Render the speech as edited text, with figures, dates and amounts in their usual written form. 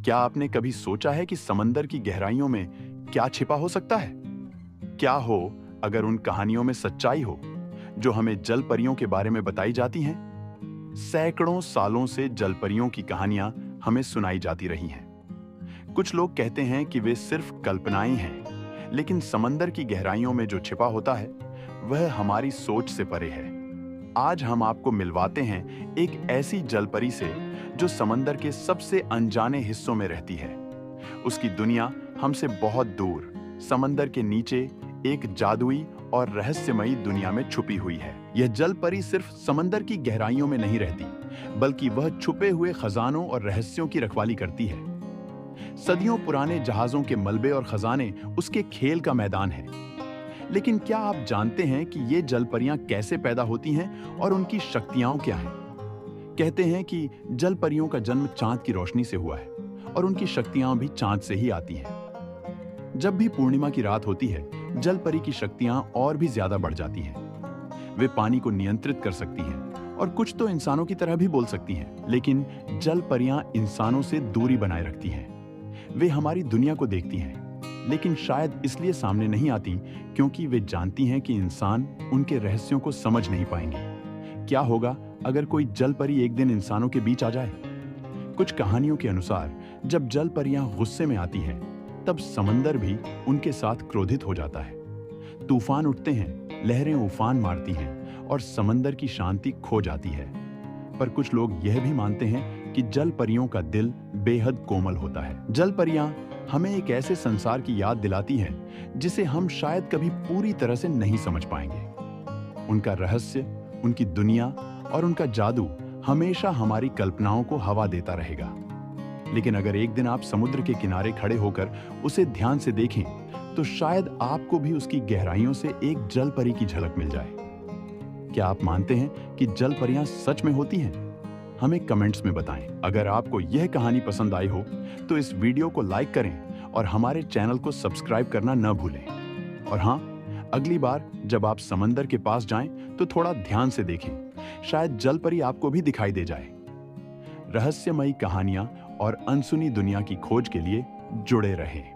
क्या आपने कभी सोचा है कि समंदर की गहराइयों में क्या छिपा हो सकता है? क्या हो अगर उन कहानियों में सच्चाई हो जो हमें जल परियों के बारे में बताई जाती हैं? सैकड़ों सालों से जल परियों की कहानियां हमें सुनाई जाती रही हैं। कुछ लोग कहते हैं कि वे सिर्फ कल्पनाएं हैं, लेकिन समंदर की गहराइयों में जो छिपा होता है वह हमारी सोच से परे है। आज हम आपको मिलवाते हैं एक ऐसी जलपरी से जो समंदर के सबसे अनजाने हिस्सों में रहती है। उसकी दुनिया हमसे बहुत दूर, समंदर के नीचे एक जादुई और रहस्यमयी दुनिया में छुपी हुई है। यह जलपरी सिर्फ समंदर की गहराइयों में नहीं रहती, बल्कि वह छुपे हुए खजानों और रहस्यों की रखवाली करती है। सदियों पुराने जहाजों के मलबे और खजाने उसके खेल का मैदान है। लेकिन क्या आप जानते हैं कि ये जलपरियां कैसे पैदा होती हैं और उनकी शक्तियां क्या हैं? कहते हैं कि जलपरियों का जन्म चांद की रोशनी से हुआ है और उनकी शक्तियां भी चांद से ही आती हैं। जब भी पूर्णिमा की रात होती है, जलपरी की शक्तियां और भी ज्यादा बढ़ जाती हैं। वे पानी को नियंत्रित कर सकती हैं और कुछ तो इंसानों की तरह भी बोल सकती हैं। लेकिन जलपरियां इंसानों से दूरी बनाए रखती हैं। वे हमारी दुनिया को देखती हैं, लेकिन शायद इसलिए सामने नहीं आती क्योंकि वे जानती हैं कि इंसान उनके रहस्यों को समझ नहीं पाएंगे। क्या होगा अगर कोई जलपरी एक दिन इंसानों के बीच आ जाए? कुछ कहानियों के अनुसार जब जलपरियां गुस्से में आती हैं, तब समंदर भी उनके साथ क्रोधित हो जाता है। तूफान उठते हैं, लहरें उफान मारती हैं और समंदर की शांति खो जाती है। पर कुछ लोग यह भी मानते हैं कि जलपरियों का दिल बेहद कोमल होता है। जलपरियां हमें एक ऐसे संसार की याद दिलाती हैं जिसे हम शायद कभी पूरी तरह से नहीं समझ पाएंगे। उनका रहस्य, उनकी दुनिया और उनका जादू हमेशा हमारी कल्पनाओं को हवा देता रहेगा। लेकिन अगर एक दिन आप समुद्र के किनारे खड़े होकर उसे ध्यान से देखें, तो शायद आपको भी उसकी गहराइयों से एक जलपरी की झलक मिल जाए। क्या आप मानते हैं कि जलपरियां सच में होती हैं? हमें कमेंट्स में बताएं। अगर आपको यह कहानी पसंद आई हो तो इस वीडियो को लाइक करें और हमारे चैनल को सब्सक्राइब करना न भूलें। और हाँ, अगली बार जब आप समंदर के पास जाएं तो थोड़ा ध्यान से देखें, शायद जलपरी आपको भी दिखाई दे जाए। रहस्यमयी कहानियां और अनसुनी दुनिया की खोज के लिए जुड़े रहें।